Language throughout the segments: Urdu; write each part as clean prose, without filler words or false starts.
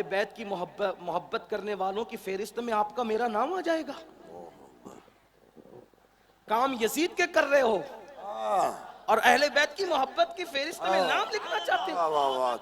بیت کی محبت کرنے والوں کی فہرست میں آپ کا میرا نام آ جائے گا. کام یزید کے کر رہے ہو اور اہل بیت کی محبت کی فہرست میں نام لکھنا چاہتے ہو.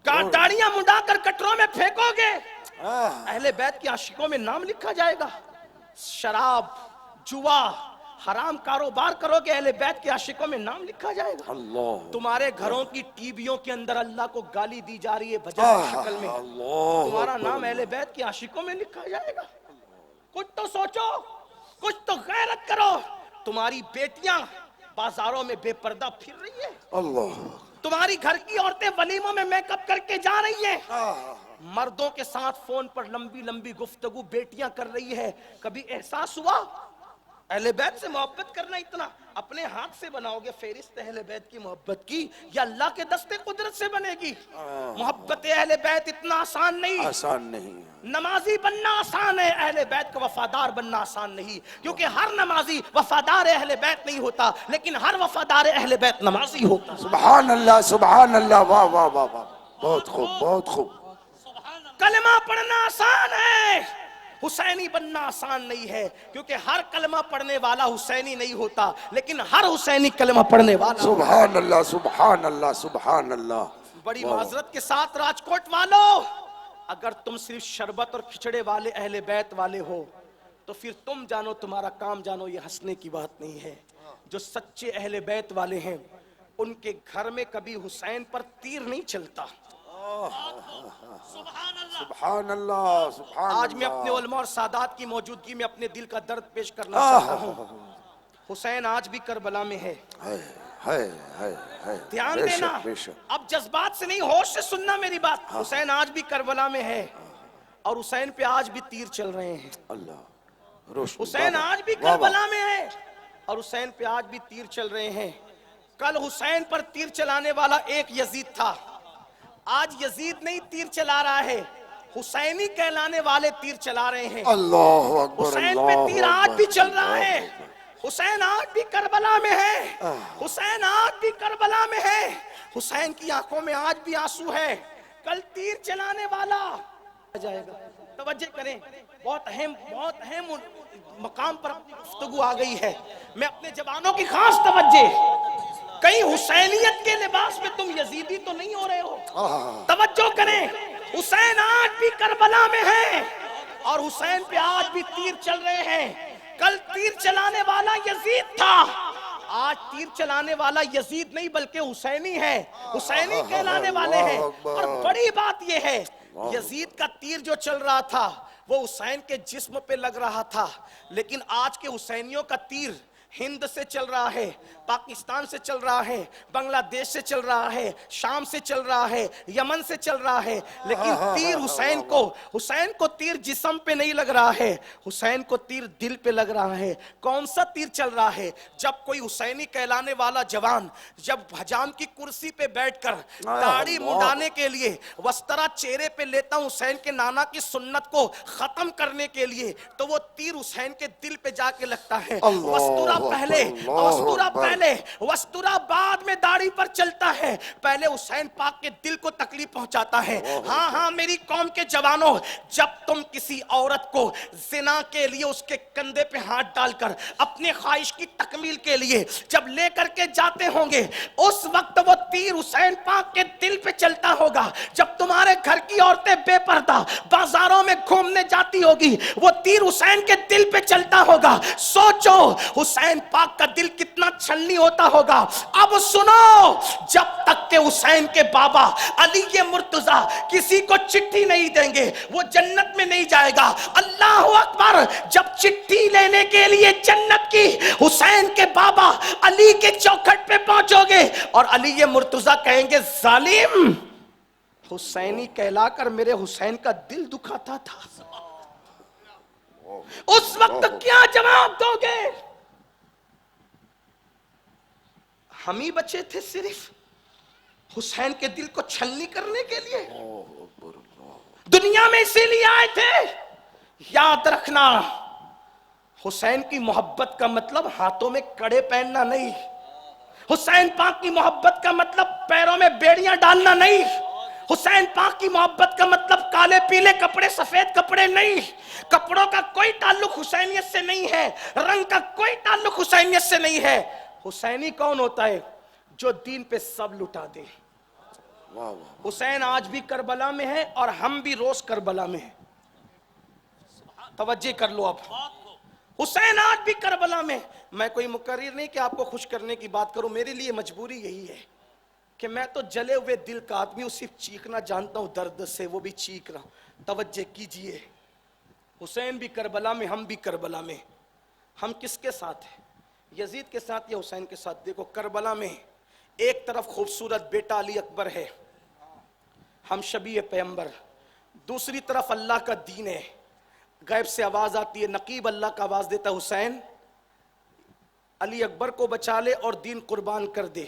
داڑیاں منڈا کر کٹروں میں پھینکو گے, اہل بیت کے عاشقوں میں نام لکھا جائے گا. شراب, جوا, حرام کاروبار کرو گے, اہل بیت کے عاشقوں میں نام لکھا جائے گا. تمہارے گھروں کی ٹی ویوں کے اندر اللہ کو گالی دی جا رہی ہے بھجن کی شکل میں, تمہارا نام اہل بیت کے عاشقوں میں لکھا جائے گا. کچھ تو سوچو, کچھ تو غیرت کرو. تمہاری بیٹیاں بازاروں میں بے پردہ پھر رہی ہیں, تمہاری گھر کی عورتیں ولیموں میں میک اپ کر کے جا رہی ہیں, مردوں کے ساتھ فون پر لمبی لمبی گفتگو بیٹیاں کر رہی ہے. کبھی احساس ہوا اہل بیت سے محبت کرنا اتنا اپنے ہاتھ سے بناؤ گے فہرست اہل بیت کی محبت کی, یا اللہ کے دستے قدرت سے بنے گی؟ محبت اہل بیت اتنا آسان نہیں. نمازی بننا آسان ہے, اہل بیت کا وفادار بننا آسان نہیں. کیونکہ ہر نمازی وفادار اہل بیت نہیں ہوتا, لیکن ہر وفادار اہل بیت نمازی ہوتا. سبحان اللہ, سبحان اللہ, واہ واہ واہ واہ, بہت خوب, بہت خوب. کلمہ پڑھنا آسان ہے, حسینی بننا آسان نہیں ہے. کیونکہ ہر کلمہ پڑھنے والا حسینی نہیں ہوتا, لیکن ہر حسینی کلمہ پڑھنے والا. سبحان اللہ, سبحان اللہ, سبحان اللہ. بڑی معذرت کے ساتھ راجکوٹ والو, اگر تم صرف شربت اور کھچڑے والے اہل بیت والے ہو تو پھر تم جانو, تمہارا کام جانو, یہ ہنسنے کی بات نہیں ہے. جو سچے اہل بیت والے ہیں ان کے گھر میں کبھی حسین پر تیر نہیں چلتا. سبحان اللہ, سبحان اللہ. آج میں اپنے علماء اور سادات کی موجودگی میں اپنے دل کا درد پیش کرنا چاہتا ہوں. حسین آج بھی کربلا میں ہے. دھیان دینا, اب جذبات سے نہیں ہوش سے سننا میری بات. حسین آج بھی کربلا میں ہے اور حسین پہ آج بھی تیر چل رہے ہیں. حسین آج بھی کربلا میں ہے اور حسین پہ آج بھی تیر چل رہے ہیں. کل حسین پر تیر چلانے والا ایک یزید تھا, آج یزید نہیں تیر چلا رہا ہے, حسینی کہلانے والے تیر چلا رہے ہیں. اللہ اکبر, حسین پہ تیر آج بھی چل رہا ہے. حسین آج بھی کربلا میں ہے, حسین آج بھی کربلا میں ہے. حسین کی آنکھوں میں آج بھی آنسو ہے. کل تیر چلانے والا جائے گا. توجہ کریں, بہت اہم مقام پر گفتگو آ گئی ہے. میں اپنے جوانوں کی خاص توجہ, کہیں حسینیت کے لباس میں تم یزیدی تو نہیں ہو رہے ہو. توجہ کریں, حسین آج بھی کربلا میں ہے اور حسین پہ آج بھی تیر چل رہے ہیں. کل تیر چلانے والا یزید تھا, آج تیر چلانے والا یزید نہیں بلکہ حسینی ہے, حسینی کہلانے والے ہیں. اور بڑی بات یہ ہے, یزید کا تیر جو چل رہا تھا وہ حسین کے جسم پہ لگ رہا تھا, لیکن آج کے حسینیوں کا تیر ہند سے چل رہا ہے, پاکستان سے چل رہا ہے, بنگلہ دیش سے چل رہا ہے, شام سے چل رہا ہے, یمن سے چل رہا ہے, لیکن تیر حسین کو تیر جسم پہ نہیں لگ رہا ہے, حسین کو تیر دل پہ لگ رہا ہے. کون سا تیر چل رہا ہے؟ جب کوئی حسینی کہلانے والا جوان جب حجام کی کرسی پہ بیٹھ کر داڑھی منڈانے کے لیے وسترا چہرے پہ لیتا ہوں حسین کے نانا کی سنت کو ختم کرنے کے لیے, تو وہ تیر حسین کے دل پہ جا کے لگتا ہے. وستورا بعد میں داڑھی پر چلتا ہے, پہلے حسین پاک کے دل کو تکلیف پہنچاتا ہے. ہاں میری قوم کے جوانوں, جب تم کسی عورت کو زنا کے لیے اس کے کندھے پہ ہاتھ ڈال کر اپنے خواہش کی تکمیل کے لیے جب لے کر کے جاتے ہوں گے, اس وقت وہ تیر حسین پاک کے دل پہ چلتا ہوگا. جب تمہارے گھر کی عورتیں بے پردہ بازاروں میں گھومنے جاتی ہوگی, وہ تیر حسین کے دل پہ چلتا ہوگا. سوچو حسین پاک کا دل کتنا چھلنی ہوتا ہوگا. اب سنو, جب تک کہ حسین کے بابا علی مرتضیٰ کسی کو چٹھی نہیں دیں گے وہ جنت میں نہیں جائے گا. اللہ اکبر, جب چٹھی لینے کے لیے جنت کی حسین کے بابا علی کے چوکھٹ پہ پہنچو گے اور علی مرتضیٰ کہیں گے ظالم, حسینی کہلا کر میرے حسین کا دل دکھاتا تھا, اس وقت کیا جواب دو گے؟ ہم ہی بچے تھے صرف حسین کے دل کو چھلنی کرنے کے لیے, دنیا میں اسی لیے آئے تھے. یاد رکھنا, حسین کی محبت کا مطلب ہاتھوں میں کڑے پہننا نہیں, حسین پاک کی محبت کا مطلب پیروں میں بیڑیاں ڈالنا نہیں, حسین پاک کی محبت کا مطلب کالے پیلے کپڑے سفید کپڑے نہیں، کپڑوں کا کوئی تعلق حسینیت سے نہیں ہے، رنگ کا کوئی تعلق حسینیت سے نہیں ہے۔ حسینی کون ہوتا ہے؟ جو دین پہ سب لٹا دے۔ واہ واہ، حسین آج بھی کربلا میں ہے اور ہم بھی روز کربلا میں ہیں۔ توجہ کر لو اب، حسین آج بھی کربلا میں۔ میں کوئی مقرر نہیں کہ آپ کو خوش کرنے کی بات کروں، میرے لیے مجبوری یہی ہے کہ میں تو جلے ہوئے دل کا آدمی ہوں، صرف چیخنا جانتا ہوں درد سے، وہ بھی چیخ رہا ہوں۔ توجہ کیجئے، حسین بھی کربلا میں، ہم بھی کربلا میں۔ ہم کس کے ساتھ ہیں؟ یزید کے ساتھ یا حسین کے ساتھ؟ دیکھو کربلا میں ایک طرف خوبصورت بیٹا علی اکبر ہے، ہم شبیہ پیغمبر، دوسری طرف اللہ کا دین ہے۔ غیب سے آواز آتی ہے، نقیب اللہ کا آواز دیتا ہے، حسین علی اکبر کو بچا لے اور دین قربان کر دے،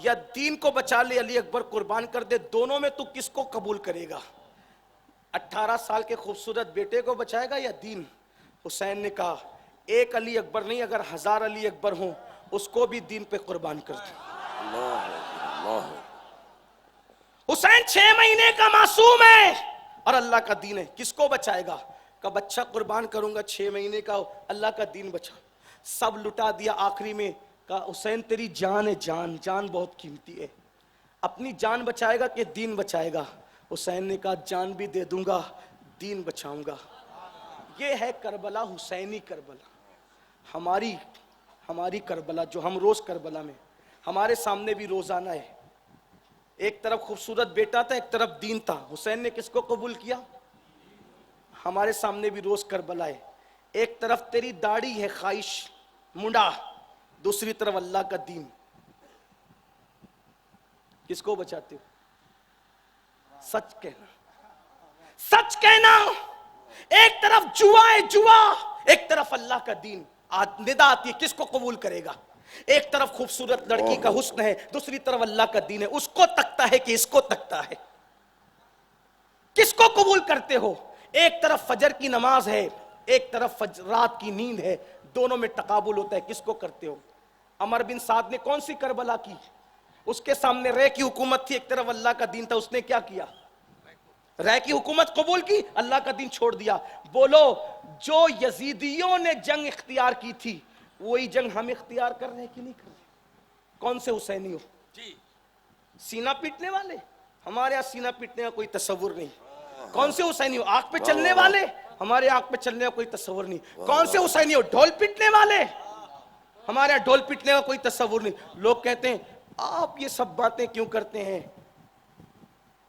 یا دین کو بچا لے علی اکبر قربان کر دے، دونوں میں تو کس کو قبول کرے گا؟ 18 سال کے خوبصورت بیٹے کو بچائے گا یا دین؟ حسین نے کہا ایک علی اکبر نہیں، اگر 1000 علی اکبر ہوں اس کو بھی دین پہ قربان کر دوں۔ اللہ، حسین 6 مہینے کا معصوم ہے اور اللہ کا دین ہے، کس کو بچائے گا؟ کہ بچہ قربان کروں گا 6 مہینے کا، اللہ کا دین بچا۔ سب لٹا دیا، آخری میں کہا حسین تیری جان ہے، جان، جان بہت قیمتی ہے، اپنی جان بچائے گا کہ دین بچائے گا؟ حسین نے کہا جان بھی دے دوں گا، دین بچاؤں گا۔ یہ ہے کربلا، حسینی کربلا، ہماری کربلا جو ہم روز کربلا میں، ہمارے سامنے بھی روزانہ ہے۔ ایک طرف خوبصورت بیٹا تھا، ایک طرف دین تھا، حسین نے کس کو قبول کیا؟ ہمارے سامنے بھی روز کربلا ہے، ایک طرف تیری داڑھی ہے خواہش منڈا، دوسری طرف اللہ کا دین، کس کو بچاتے ہو؟ سچ کہنا، سچ کہنا۔ ایک طرف جوا ہے جوا، ایک طرف اللہ کا دین، ندا آتی ہے کس کو قبول کرے گا؟ ایک طرف خوبصورت لڑکی کا حسن ہے، دوسری طرف اللہ کا دین ہے، اس کو تکتا ہے کہ اس کو تکتا ہے؟ کس کو قبول کرتے ہو؟ ایک طرف فجر کی نماز ہے، ایک طرف رات کی نیند ہے، دونوں میں تقابل ہوتا ہے، کس کو کرتے ہو؟ عمر بن سعد نے کون سی کربلا کی؟ اس کے سامنے رے کی حکومت تھی، ایک طرف اللہ کا دین تھا، اس نے کیا کیا؟ رے کی حکومت قبول کی، اللہ کا دین چھوڑ دیا۔ بولو جو یزیدیوں نے جنگ اختیار کی تھی وہی جنگ ہم اختیار کر رہے ہیں کہ نہیں کر رہے؟ کون سے حسینی ہو؟ سینہ پیٹنے والے؟ ہمارے یہاں سینہ پیٹنے کا کوئی تصور نہیں۔ کون سے حسینی ہو؟ آنکھ پہ چلنے والے؟ ہمارے آنکھ پہ چلنے کا کوئی تصور نہیں۔ کون سے حسینی ہو؟ ڈھول پیٹنے والے؟ ہمارے یہاں ڈھول پیٹنے کا کوئی تصور نہیں۔ لوگ کہتے ہیں آپ یہ سب باتیں کیوں کرتے ہیں،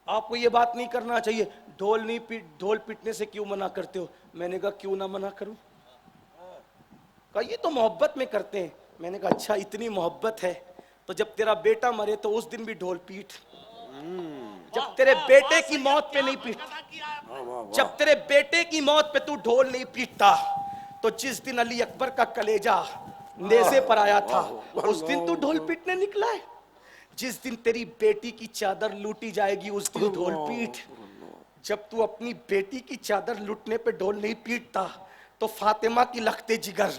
آپ کو یہ بات نہیں کرنا چاہیے، ڈھول پیٹنے سے کیوں منع کرتے ہو؟ میں نے کہا کیوں نہ منع کروں؟ کہا یہ تو محبت میں کرتے ہیں۔ میں نے کہا اچھا اتنی محبت ہے تو جب تیرا بیٹا مرے تو اس دن بھی ڈھول پیٹ، جب تیرے بیٹے کی موت پہ نہیں پیٹتا، جب تیرے بیٹے کی موت پہ تو ڈھول نہیں پیٹتا، تو جس دن علی اکبر کا کلیجہ نیزے پر آیا تھا اس دن تو ڈھول پیٹنے نکلا ہے؟ جس دن تیری بیٹی کی چادر لوٹی جائے گی اس دن ڈھول پیٹ۔ جب تو اپنی بیٹی کی چادر لوٹنے پہ ڈھول نہیں پیٹتا تو فاطمہ کی لختے جگر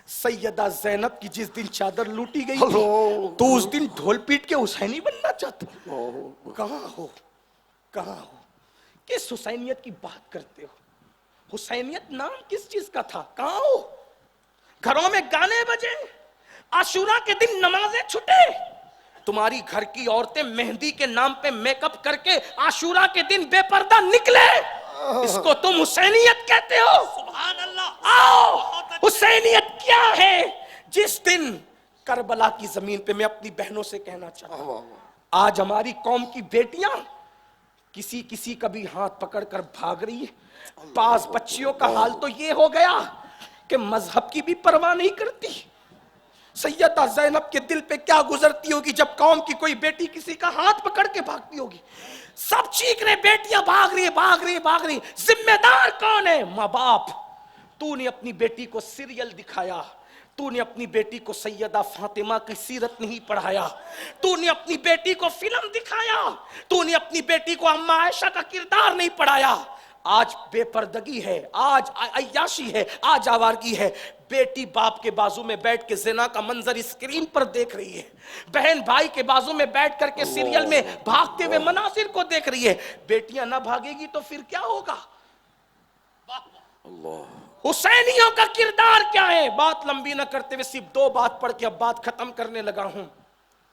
سیدہ زینب کی جس دن چادر لوٹی گئی تھی تو اس دن ڈھول پیٹ کے حسینی بننا چاہتا؟ کہاں ہو، کہاں ہو؟ کس حسینیت کی بات کرتے ہو؟ حسینیت نام کس چیز کا تھا؟ کہاں ہو؟ گھروں میں گانے بجے، عاشورہ کے دن نمازیں چھٹے، تمہاری گھر کی عورتیں مہندی کے نام پہ میک اپ کر کے عاشورہ کے دن بے پردہ نکلے، اس کو تم حسینیت کہتے ہو؟ سبحان اللہ۔ آؤ، حسینیت کیا ہے؟ جس دن کربلا کی زمین پہ، میں اپنی بہنوں سے کہنا چاہتا ہوں، آج ہماری قوم کی بیٹیاں کسی کا بھی ہاتھ پکڑ کر بھاگ رہی ہے۔ بعض بچیوں کا حال تو یہ ہو گیا کہ مذہب کی بھی پرواہ نہیں کرتی۔ سیدہ زینب کے دل پہ کیا گزرتی ہوگی جب قوم کی کوئی بیٹی کسی کا ہاتھ پکڑ کے بھاگتی ہوگی؟ سب چیخ رہے بیٹیاں بھاگ رہی بھاگ رہی، ذمہ دار کون ہے؟ ماں باپ۔ تو نے اپنی بیٹی کو سیریل دکھایا، تو نے اپنی بیٹی کو سیدہ فاطمہ کی سیرت نہیں پڑھایا، تو نے اپنی بیٹی کو فلم دکھایا، تو نے اپنی بیٹی کو اماں عائشہ کا کردار نہیں پڑھایا۔ آج بے پردگی ہے، آج عیاشی ہے، آج آوارگی ہے. بیٹی باپ کے بازو میں بیٹھ کے زنا کا منظر اسکرین پر دیکھ رہی ہے، بہن بھائی کے بازو میں بیٹھ کر کے سیریل میں بھاگتے ہوئے مناظر کو دیکھ رہی ہے. بیٹیاں نہ بھاگے گی تو پھر کیا ہوگا؟ حسینیوں کا کردار کیا ہے؟ بات لمبی نہ کرتے ہوئے صرف 2 بات پڑھ کے اب بات ختم کرنے لگا ہوں.